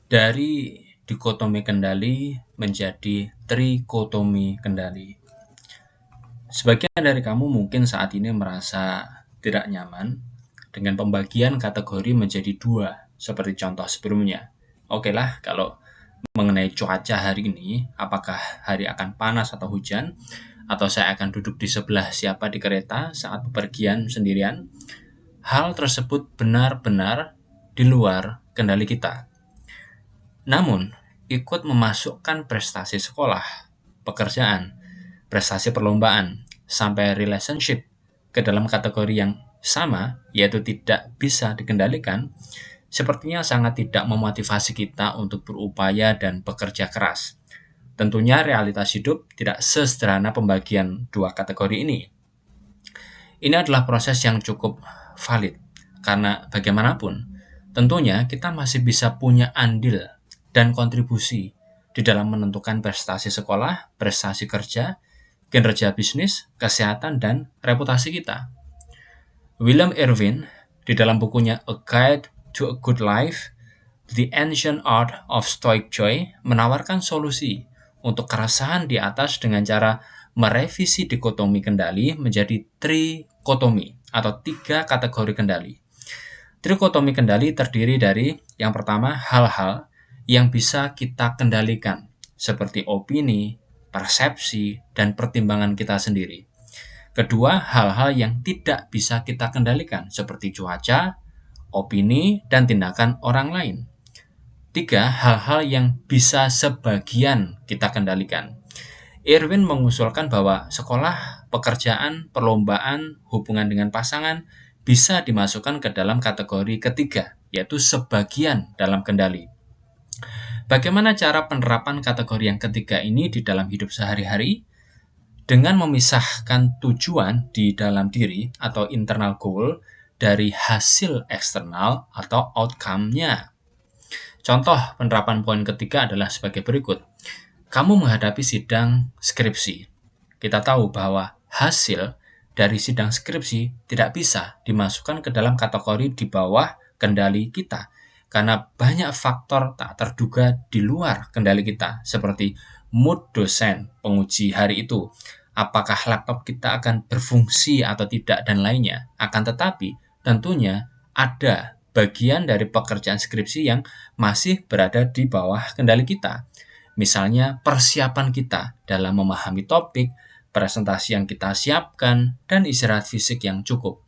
Dari dikotomi kendali menjadi trikotomi kendali. Sebagian dari kamu mungkin saat ini merasa tidak nyaman dengan pembagian kategori menjadi dua, seperti contoh sebelumnya. Oke lah, kalau mengenai cuaca hari ini, apakah hari akan panas atau hujan, atau saya akan duduk di sebelah siapa di kereta saat bepergian sendirian, hal tersebut benar-benar di luar kendali kita. Namun, ikut memasukkan prestasi sekolah, pekerjaan, prestasi perlombaan, sampai relationship ke dalam kategori yang sama, yaitu tidak bisa dikendalikan, sepertinya sangat tidak memotivasi kita untuk berupaya dan bekerja keras. Tentunya realitas hidup tidak sesederhana pembagian dua kategori ini. Ini adalah proses yang cukup valid, karena bagaimanapun, tentunya kita masih bisa punya andil dan kontribusi di dalam menentukan prestasi sekolah, prestasi kerja, kinerja bisnis, kesehatan, dan reputasi kita. William Irwin, di dalam bukunya A Guide to a Good Life, The Ancient Art of Stoic Joy, menawarkan solusi untuk keresahan di atas dengan cara merevisi dikotomi kendali menjadi trikotomi atau 3 kategori kendali. Trikotomi kendali terdiri dari yang pertama, hal-hal yang bisa kita kendalikan, seperti opini, persepsi, dan pertimbangan kita sendiri. Kedua, hal-hal yang tidak bisa kita kendalikan, seperti cuaca, opini, dan tindakan orang lain. 3, hal-hal yang bisa sebagian kita kendalikan. Irwin mengusulkan bahwa sekolah, pekerjaan, perlombaan, hubungan dengan pasangan bisa dimasukkan ke dalam kategori ketiga, yaitu sebagian dalam kendali. Bagaimana cara penerapan kategori yang ketiga ini di dalam hidup sehari-hari? Dengan memisahkan tujuan di dalam diri atau internal goal dari hasil eksternal atau outcome-nya. Contoh penerapan poin ketiga adalah sebagai berikut. Kamu menghadapi sidang skripsi. Kita tahu bahwa hasil dari sidang skripsi tidak bisa dimasukkan ke dalam kategori di bawah kendali kita, karena banyak faktor tak terduga di luar kendali kita, seperti mood dosen penguji hari itu, apakah laptop kita akan berfungsi atau tidak, dan lainnya. Akan tetapi, tentunya ada bagian dari pekerjaan skripsi yang masih berada di bawah kendali kita. Misalnya persiapan kita dalam memahami topik, presentasi yang kita siapkan, dan istirahat fisik yang cukup.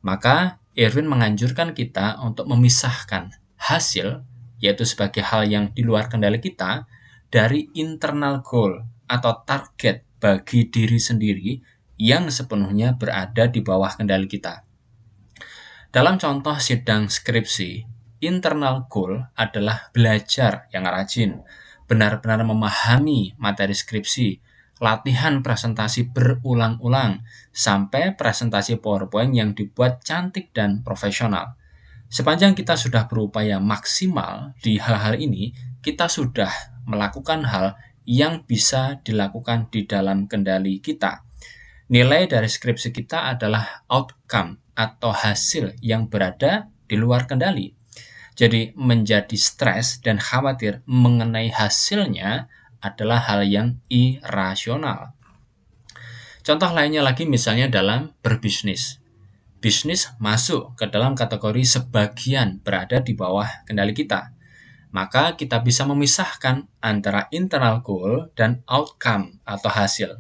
Maka, Irwin menganjurkan kita untuk memisahkan hasil, yaitu sebagai hal yang di luar kendali kita, dari internal goal atau target bagi diri sendiri yang sepenuhnya berada di bawah kendali kita. Dalam contoh sidang skripsi, internal goal adalah belajar yang rajin, benar-benar memahami materi skripsi, latihan presentasi berulang-ulang, sampai presentasi PowerPoint yang dibuat cantik dan profesional. Sepanjang kita sudah berupaya maksimal di hal-hal ini, kita sudah melakukan hal yang bisa dilakukan di dalam kendali kita. Nilai dari skripsi kita adalah outcome atau hasil yang berada di luar kendali. Jadi menjadi stres dan khawatir mengenai hasilnya adalah hal yang irasional. Contoh lainnya lagi misalnya dalam berbisnis. Bisnis masuk ke dalam kategori sebagian berada di bawah kendali kita. Maka kita bisa memisahkan antara internal goal dan outcome atau hasil.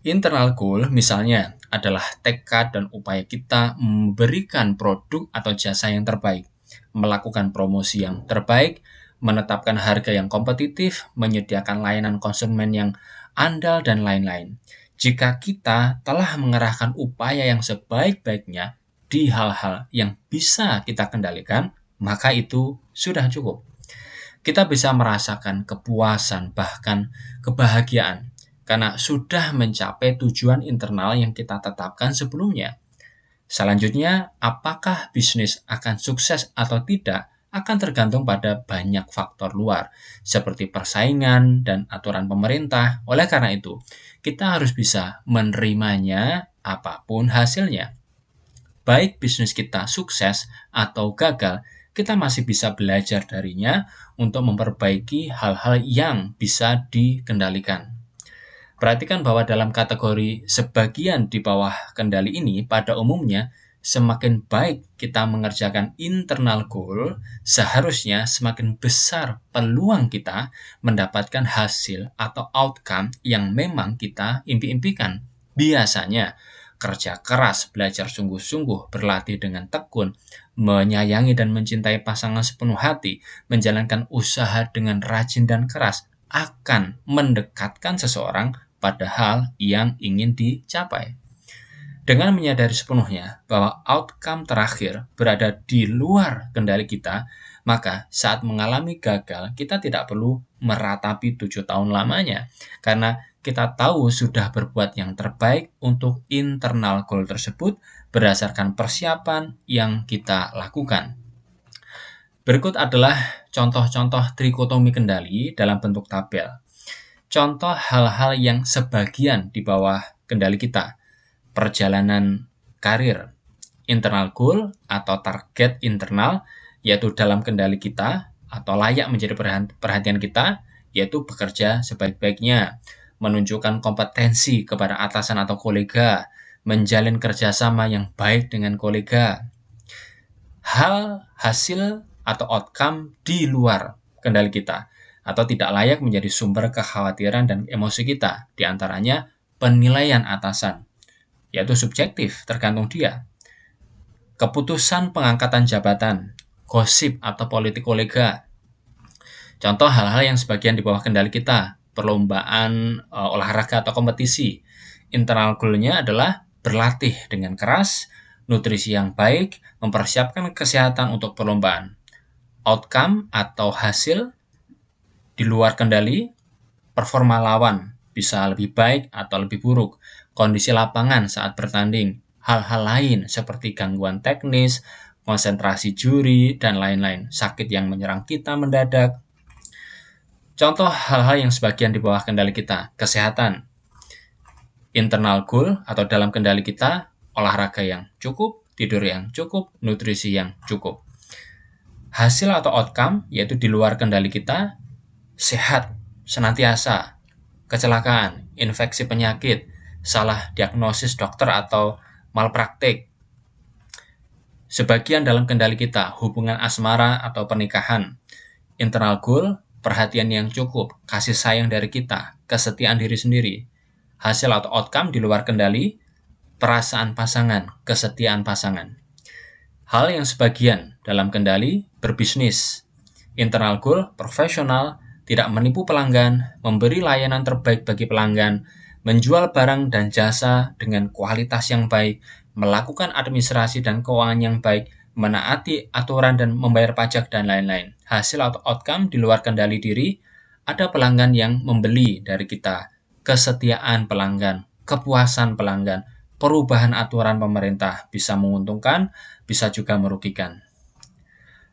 Internal goal misalnya adalah tekad dan upaya kita memberikan produk atau jasa yang terbaik, melakukan promosi yang terbaik, menetapkan harga yang kompetitif, menyediakan layanan konsumen yang andal, dan lain-lain. Jika kita telah mengerahkan upaya yang sebaik-baiknya di hal-hal yang bisa kita kendalikan, maka itu sudah cukup. Kita bisa merasakan kepuasan, bahkan kebahagiaan, karena sudah mencapai tujuan internal yang kita tetapkan sebelumnya. Selanjutnya, apakah bisnis akan sukses atau tidak akan tergantung pada banyak faktor luar, seperti persaingan dan aturan pemerintah. Oleh karena itu, kita harus bisa menerimanya apapun hasilnya. Baik bisnis kita sukses atau gagal, kita masih bisa belajar darinya untuk memperbaiki hal-hal yang bisa dikendalikan. Perhatikan bahwa dalam kategori sebagian di bawah kendali ini, pada umumnya semakin baik kita mengerjakan internal goal, seharusnya semakin besar peluang kita mendapatkan hasil atau outcome yang memang kita impi-impikan. Biasanya, kerja keras, belajar sungguh-sungguh, berlatih dengan tekun, menyayangi dan mencintai pasangan sepenuh hati, menjalankan usaha dengan rajin dan keras, akan mendekatkan seseorang pada hal yang ingin dicapai. Dengan menyadari sepenuhnya bahwa outcome terakhir berada di luar kendali kita, maka saat mengalami gagal, kita tidak perlu meratapi 7 tahun lamanya, karena kita tahu sudah berbuat yang terbaik untuk internal goal tersebut berdasarkan persiapan yang kita lakukan. Berikut adalah contoh-contoh trikotomi kendali dalam bentuk tabel. Contoh hal-hal yang sebagian di bawah kendali kita. Perjalanan karir, internal goal atau target internal, yaitu dalam kendali kita atau layak menjadi perhatian kita, yaitu bekerja sebaik-baiknya, menunjukkan kompetensi kepada atasan atau kolega, menjalin kerjasama yang baik dengan kolega. Hasil atau outcome di luar kendali kita atau tidak layak menjadi sumber kekhawatiran dan emosi kita, diantaranya penilaian atasan, yaitu subjektif, tergantung dia. Keputusan pengangkatan jabatan, gosip atau politik kolega. Contoh hal-hal yang sebagian di bawah kendali kita, perlombaan olahraga atau kompetisi. Internal goal-nya adalah berlatih dengan keras, nutrisi yang baik, mempersiapkan kesehatan untuk perlombaan. Outcome atau hasil di luar kendali, performa lawan bisa lebih baik atau lebih buruk, kondisi lapangan saat bertanding, hal-hal lain seperti gangguan teknis, konsentrasi juri, dan lain-lain, sakit yang menyerang kita mendadak. Contoh hal-hal yang sebagian di bawah kendali kita, kesehatan, internal goal atau dalam kendali kita, olahraga yang cukup, tidur yang cukup, nutrisi yang cukup. Hasil atau outcome, yaitu di luar kendali kita, sehat, senantiasa, kecelakaan, infeksi penyakit, salah diagnosis dokter atau malpraktik. Sebagian dalam kendali kita, hubungan asmara atau pernikahan. Internal goal, perhatian yang cukup, kasih sayang dari kita, kesetiaan diri sendiri. Hasil atau outcome di luar kendali, perasaan pasangan, kesetiaan pasangan. Hal yang sebagian dalam kendali, berbisnis. Internal goal, profesional, tidak menipu pelanggan, memberi layanan terbaik bagi pelanggan, menjual barang dan jasa dengan kualitas yang baik, melakukan administrasi dan keuangan yang baik, menaati aturan dan membayar pajak, dan lain-lain. Hasil atau outcome di luar kendali diri, ada pelanggan yang membeli dari kita, kesetiaan pelanggan, kepuasan pelanggan, perubahan aturan pemerintah, bisa menguntungkan, bisa juga merugikan.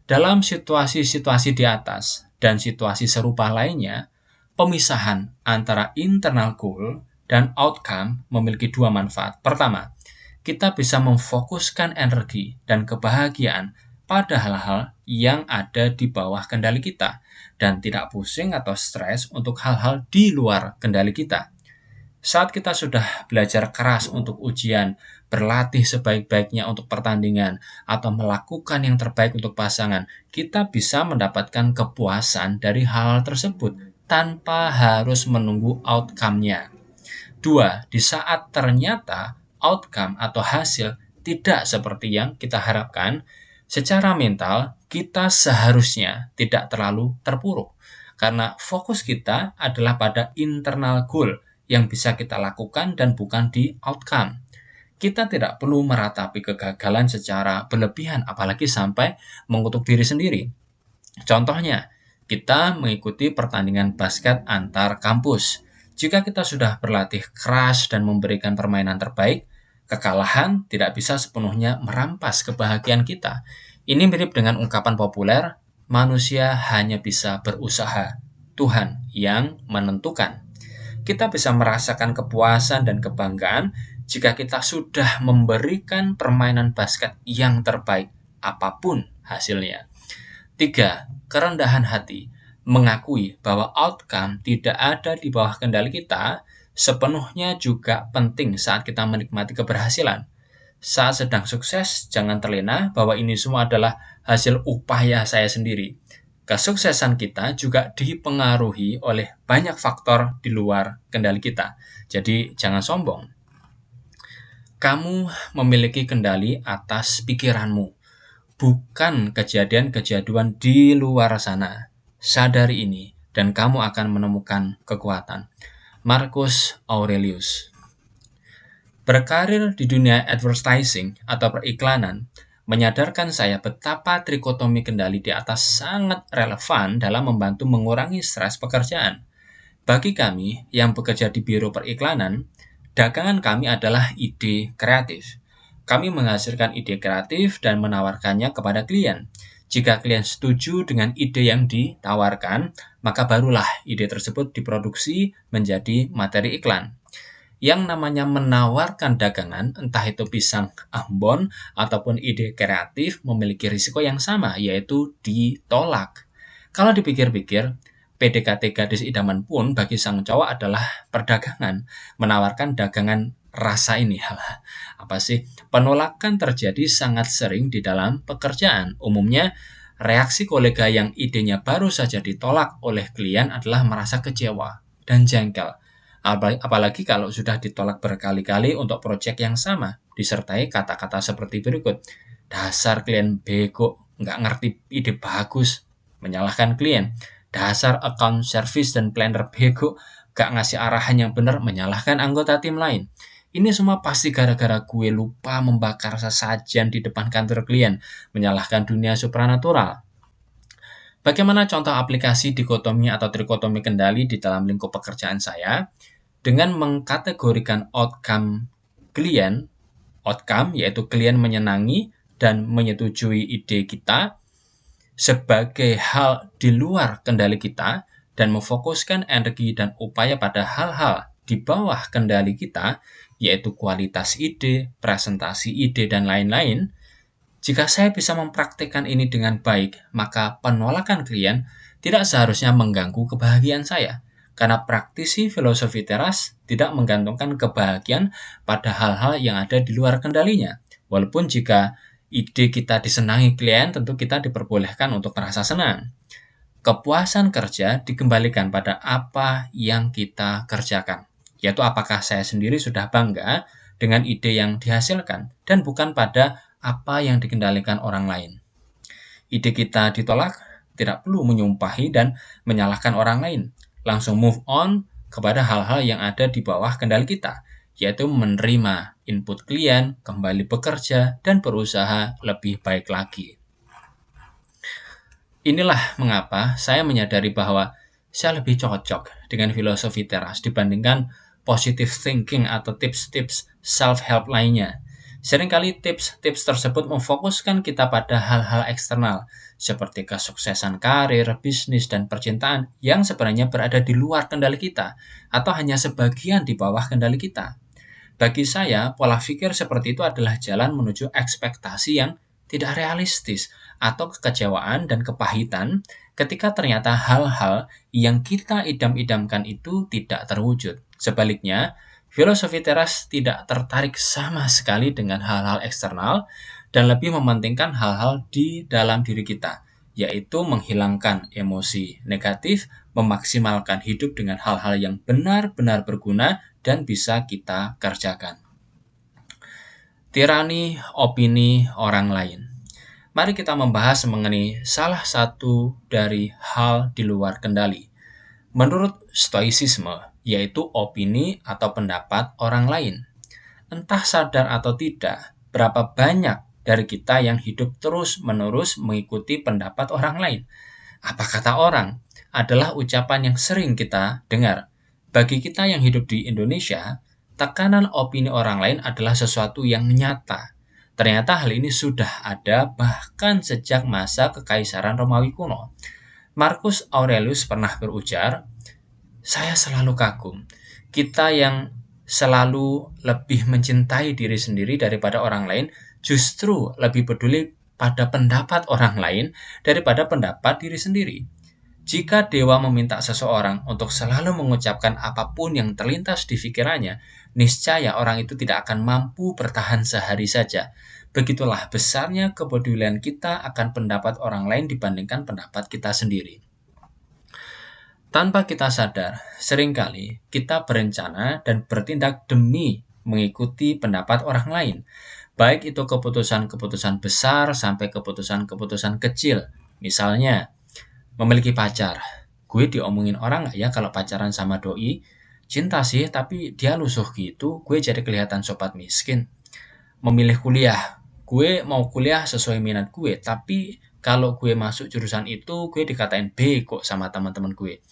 Dalam situasi-situasi di atas dan situasi serupa lainnya, pemisahan antara internal goal dan outcome memiliki dua manfaat. Pertama, kita bisa memfokuskan energi dan kebahagiaan pada hal-hal yang ada di bawah kendali kita dan tidak pusing atau stres untuk hal-hal di luar kendali kita. Saat kita sudah belajar keras untuk ujian, berlatih sebaik-baiknya untuk pertandingan, atau melakukan yang terbaik untuk pasangan, kita bisa mendapatkan kepuasan dari hal tersebut tanpa harus menunggu outcome-nya. 2. Di saat ternyata outcome atau hasil tidak seperti yang kita harapkan, secara mental kita seharusnya tidak terlalu terpuruk, karena fokus kita adalah pada internal goal yang bisa kita lakukan dan bukan di outcome. Kita tidak perlu meratapi kegagalan secara berlebihan, apalagi sampai mengutuk diri sendiri. Contohnya, kita mengikuti pertandingan basket antar kampus. Jika kita sudah berlatih keras dan memberikan permainan terbaik, kekalahan tidak bisa sepenuhnya merampas kebahagiaan kita. Ini mirip dengan ungkapan populer, manusia hanya bisa berusaha, Tuhan yang menentukan. Kita bisa merasakan kepuasan dan kebanggaan jika kita sudah memberikan permainan basket yang terbaik, apapun hasilnya. 3. Kerendahan hati. Mengakui bahwa outcome tidak ada di bawah kendali kita sepenuhnya juga penting saat kita menikmati keberhasilan. Saat sedang sukses, jangan terlena bahwa ini semua adalah hasil upaya saya sendiri. Kesuksesan kita juga dipengaruhi oleh banyak faktor di luar kendali kita. Jadi, jangan sombong. Kamu memiliki kendali atas pikiranmu, bukan kejadian-kejadian di luar sana. Sadari ini, dan kamu akan menemukan kekuatan. Marcus Aurelius. Berkarir di dunia advertising atau periklanan menyadarkan saya betapa trikotomi kendali di atas sangat relevan dalam membantu mengurangi stres pekerjaan. Bagi kami yang bekerja di biro periklanan, dagangan kami adalah ide kreatif. Kami menghasilkan ide kreatif dan menawarkannya kepada klien. Jika klien setuju dengan ide yang ditawarkan, maka barulah ide tersebut diproduksi menjadi materi iklan. Yang namanya menawarkan dagangan, entah itu pisang ambon ataupun ide kreatif, memiliki risiko yang sama, yaitu ditolak. Kalau dipikir-pikir, PDKT gadis idaman pun bagi sang cowok adalah perdagangan, menawarkan dagangan rasa ini. Apa sih? Penolakan terjadi sangat sering di dalam pekerjaan. Umumnya, reaksi kolega yang idenya baru saja ditolak oleh klien adalah merasa kecewa dan jengkel. Apalagi kalau sudah ditolak berkali-kali untuk proyek yang sama, disertai kata-kata seperti berikut. Dasar klien bego, nggak ngerti ide bagus, menyalahkan klien. Dasar account service dan planner bego, nggak ngasih arahan yang benar, menyalahkan anggota tim lain. Ini semua pasti gara-gara gue lupa membakar sesajen di depan kantor klien, menyalahkan dunia supranatural. Bagaimana contoh aplikasi dikotomi atau trikotomi kendali di dalam lingkup pekerjaan saya? Dengan mengkategorikan outcome klien, outcome yaitu klien menyenangi dan menyetujui ide kita sebagai hal di luar kendali kita dan memfokuskan energi dan upaya pada hal-hal di bawah kendali kita, yaitu kualitas ide, presentasi ide, dan lain-lain. Jika saya bisa mempraktikkan ini dengan baik, maka penolakan klien tidak seharusnya mengganggu kebahagiaan saya. Karena praktisi filosofi teras tidak menggantungkan kebahagiaan pada hal-hal yang ada di luar kendalinya. Walaupun jika ide kita disenangi klien, tentu kita diperbolehkan untuk merasa senang. Kepuasan kerja dikembalikan pada apa yang kita kerjakan, yaitu apakah saya sendiri sudah bangga dengan ide yang dihasilkan, dan bukan pada apa yang dikendalikan orang lain. Ide kita ditolak, tidak perlu menyumpahi dan menyalahkan orang lain. Langsung move on kepada hal-hal yang ada di bawah kendali kita, yaitu menerima input klien, kembali bekerja, dan berusaha lebih baik lagi. Inilah mengapa saya menyadari bahwa saya lebih cocok dengan filosofi teras dibandingkan positive thinking atau tips-tips self-help lainnya. Seringkali tips-tips tersebut memfokuskan kita pada hal-hal eksternal, seperti kesuksesan karir, bisnis, dan percintaan yang sebenarnya berada di luar kendali kita, atau hanya sebagian di bawah kendali kita. Bagi saya, pola pikir seperti itu adalah jalan menuju ekspektasi yang tidak realistis, atau kekecewaan dan kepahitan ketika ternyata hal-hal yang kita idam-idamkan itu tidak terwujud. Sebaliknya, filosofi teras tidak tertarik sama sekali dengan hal-hal eksternal dan lebih mementingkan hal-hal di dalam diri kita, yaitu menghilangkan emosi negatif, memaksimalkan hidup dengan hal-hal yang benar-benar berguna dan bisa kita kerjakan. Tirani opini orang lain. Mari kita membahas mengenai salah satu dari hal di luar kendali. Menurut Stoicisme, yaitu opini atau pendapat orang lain. Entah sadar atau tidak, berapa banyak dari kita yang hidup terus-menerus mengikuti pendapat orang lain. Apa kata orang adalah ucapan yang sering kita dengar. Bagi kita yang hidup di Indonesia, tekanan opini orang lain adalah sesuatu yang nyata. Ternyata hal ini sudah ada bahkan sejak masa Kekaisaran Romawi kuno. Marcus Aurelius pernah berujar, "Saya selalu kagum. Kita yang selalu lebih mencintai diri sendiri daripada orang lain justru lebih peduli pada pendapat orang lain daripada pendapat diri sendiri. Jika dewa meminta seseorang untuk selalu mengucapkan apapun yang terlintas di pikirannya, niscaya orang itu tidak akan mampu bertahan sehari saja. Begitulah besarnya kepedulian kita akan pendapat orang lain dibandingkan pendapat kita sendiri. Tanpa kita sadar, seringkali kita berencana dan bertindak demi mengikuti pendapat orang lain. Baik itu keputusan-keputusan besar sampai keputusan-keputusan kecil. Misalnya, memiliki pacar. Gue diomongin orang nggak ya kalau pacaran sama doi? Cinta sih, tapi dia lusuh gitu. Gue jadi kelihatan sobat miskin. Memilih kuliah. Gue mau kuliah sesuai minat gue, tapi kalau gue masuk jurusan itu, gue dikatain B kok sama teman-teman gue.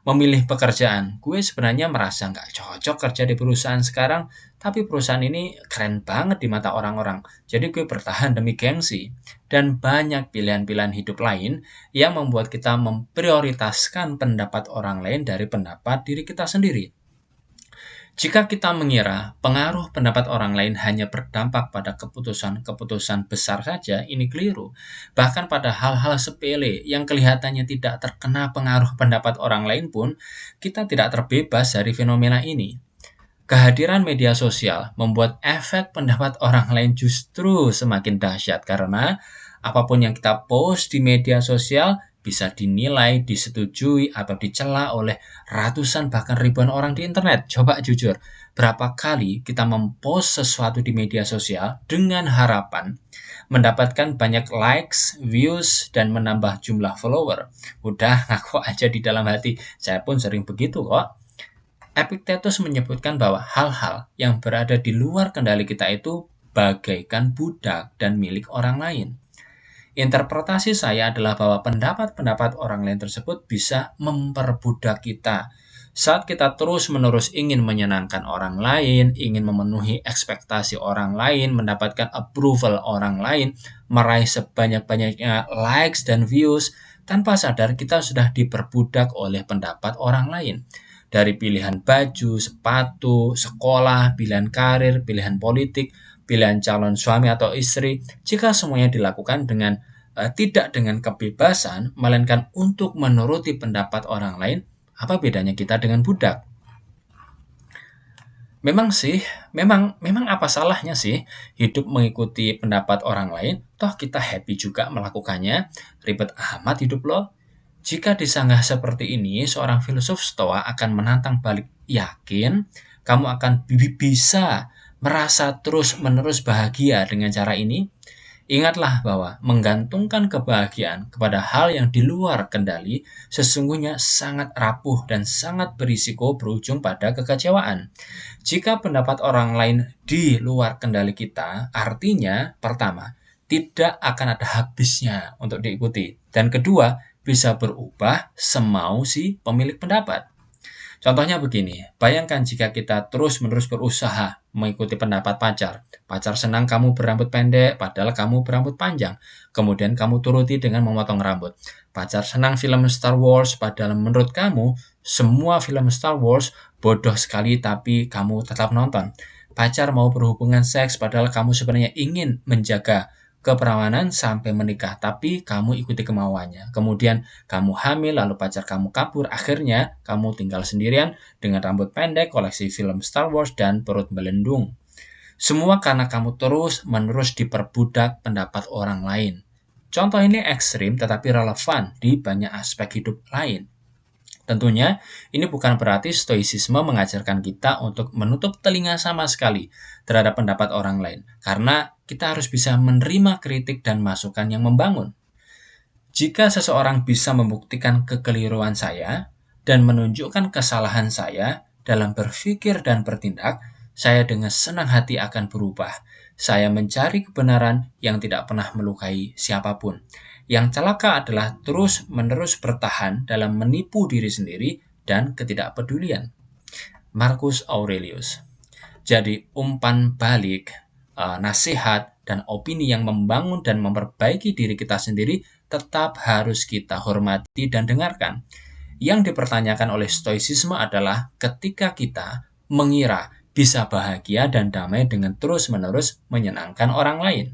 Memilih pekerjaan. Gue sebenarnya merasa nggak cocok kerja di perusahaan sekarang, tapi perusahaan ini keren banget di mata orang-orang. Jadi gue bertahan demi gengsi. Dan banyak pilihan-pilihan hidup lain yang membuat kita memprioritaskan pendapat orang lain dari pendapat diri kita sendiri. Jika kita mengira pengaruh pendapat orang lain hanya berdampak pada keputusan-keputusan besar saja, ini keliru. Bahkan pada hal-hal sepele yang kelihatannya tidak terkena pengaruh pendapat orang lain pun, kita tidak terbebas dari fenomena ini. Kehadiran media sosial membuat efek pendapat orang lain justru semakin dahsyat karena apapun yang kita post di media sosial bisa dinilai, disetujui, atau dicela oleh ratusan bahkan ribuan orang di internet. Coba jujur, berapa kali kita mempost sesuatu di media sosial dengan harapan mendapatkan banyak likes, views, dan menambah jumlah follower. Udah ngaku aja di dalam hati, saya pun sering begitu kok. Epictetus menyebutkan bahwa hal-hal yang berada di luar kendali kita itu bagaikan budak dan milik orang lain. Interpretasi saya adalah bahwa pendapat-pendapat orang lain tersebut bisa memperbudak kita. Saat kita terus-menerus ingin menyenangkan orang lain, ingin memenuhi ekspektasi orang lain, mendapatkan approval orang lain, meraih sebanyak-banyaknya likes dan views, tanpa sadar kita sudah diperbudak oleh pendapat orang lain. Dari pilihan baju, sepatu, sekolah, pilihan karir, pilihan politik, pilihan calon suami atau istri, jika semuanya dilakukan tidak dengan kebebasan, melainkan untuk menuruti pendapat orang lain, apa bedanya kita dengan budak? Memang apa salahnya sih hidup mengikuti pendapat orang lain, toh kita happy juga melakukannya, ribet amat hidup lo. Jika disanggah seperti ini, seorang filosof Stoa akan menantang balik, yakin kamu akan bisa merasa terus-menerus bahagia dengan cara ini? Ingatlah bahwa menggantungkan kebahagiaan kepada hal yang di luar kendali sesungguhnya sangat rapuh dan sangat berisiko berujung pada kekecewaan. Jika pendapat orang lain di luar kendali kita, artinya pertama, tidak akan ada habisnya untuk diikuti. Dan kedua, bisa berubah semau si pemilik pendapat. Contohnya begini, bayangkan jika kita terus-menerus berusaha mengikuti pendapat pacar. Pacar senang kamu berambut pendek, padahal kamu berambut panjang. Kemudian kamu turuti dengan memotong rambut. Pacar senang film Star Wars, padahal menurut kamu, semua film Star Wars bodoh sekali, tapi kamu tetap nonton. Pacar mau berhubungan seks, padahal kamu sebenarnya ingin menjaga keperawanan sampai menikah, tapi kamu ikuti kemauannya. Kemudian kamu hamil, lalu pacar kamu kabur. Akhirnya kamu tinggal sendirian dengan rambut pendek, koleksi film Star Wars, dan perut melendung. Semua karena kamu terus-menerus diperbudak pendapat orang lain. Contoh ini ekstrim tetapi relevan di banyak aspek hidup lain. Tentunya, ini bukan berarti stoicisme mengajarkan kita untuk menutup telinga sama sekali terhadap pendapat orang lain, karena kita harus bisa menerima kritik dan masukan yang membangun. Jika seseorang bisa membuktikan kekeliruan saya dan menunjukkan kesalahan saya dalam berpikir dan bertindak, saya dengan senang hati akan berubah. Saya mencari kebenaran yang tidak pernah melukai siapapun. Yang celaka adalah terus-menerus bertahan dalam menipu diri sendiri dan ketidakpedulian. Marcus Aurelius. Jadi umpan balik, nasihat, dan opini yang membangun dan memperbaiki diri kita sendiri tetap harus kita hormati dan dengarkan. Yang dipertanyakan oleh stoicisme adalah ketika kita mengira bisa bahagia dan damai dengan terus-menerus menyenangkan orang lain.